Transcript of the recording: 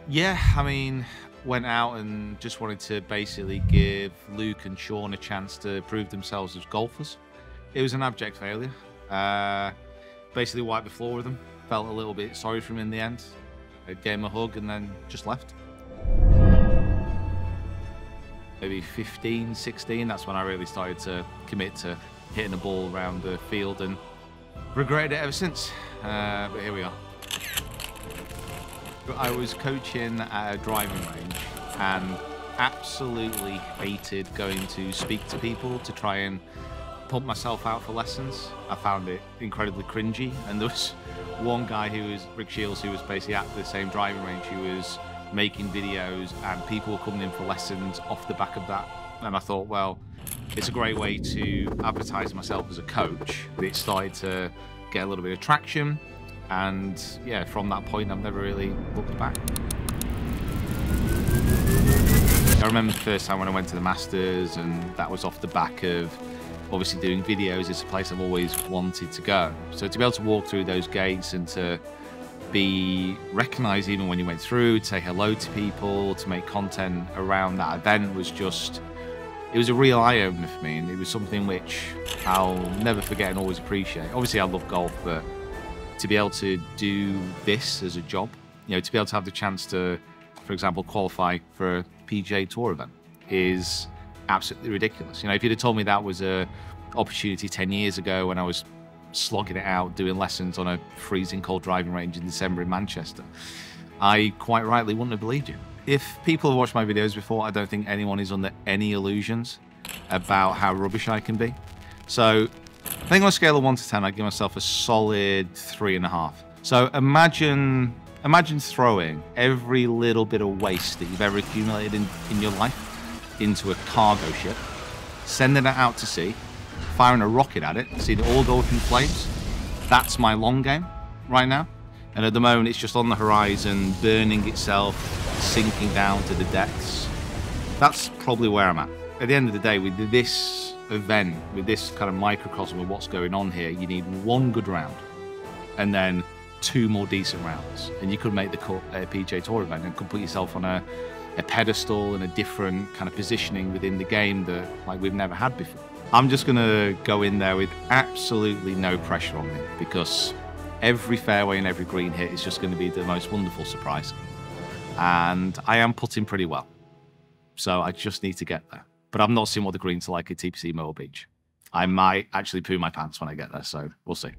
Yeah, I mean, went out and just wanted to basically give Luke and Sean a chance to prove themselves as golfers. It was an abject failure. Uh, Basically wiped the floor with them. Felt a little bit sorry for him in the end. I gave him a hug and then just left. Maybe 15, 16, that's when I really started to commit to hitting a ball around the field and regretted it ever since. But here we are. I was coaching at a driving range and absolutely hated going to speak to people to try and pump myself out for lessons. I found it incredibly cringy. And there was one guy who was, Rick Shields, who was basically at the same driving range, who was making videos and people were coming in for lessons off the back of that. And I thought, well, it's a great way to advertise myself as a coach. It started to get a little bit of traction. And yeah, from that point, I've never really looked back. I remember the first time when I went to the Masters, and that was off the back of obviously doing videos. It's a place I've always wanted to go. So to be able to walk through those gates and to be recognized even when you went through, to say hello to people, to make content around that event was just, it was a real eye-opener for me. And it was something which I'll never forget and always appreciate. Obviously, I love golf, but to be able to do this as a job, you know, to be able to have the chance to, for example, qualify for a PGA Tour event is absolutely ridiculous. You know, if you'd have told me that was a opportunity 10 years ago when I was slogging it out, doing lessons on a freezing cold driving range in December in Manchester, I quite rightly wouldn't have believed you. If people have watched my videos before, I don't think anyone is under any illusions about how rubbish I can be. So I think on a scale of 1 to 10, I'd give myself a solid 3.5. So imagine throwing every little bit of waste that you've ever accumulated in your life into a cargo ship, sending it out to sea, firing a rocket at it, seeing it all go up in flames. That's my long game right now. And at the moment, it's just on the horizon, burning itself, sinking down to the depths. That's probably where I'm at. At the end of the day, with this event, with this kind of microcosm of what's going on here, you need one good round and then 2 more decent rounds. And you could make the PGA Tour event and could put yourself on a pedestal and a different kind of positioning within the game that like we've never had before. I'm just gonna go in there with absolutely no pressure on me, because every fairway and every green hit is just gonna be the most wonderful surprise. And I am putting pretty well. So I just need to get there. But I'm not seeing what the greens are like at TPC Myrtle Beach. I might actually poo my pants when I get there, so we'll see.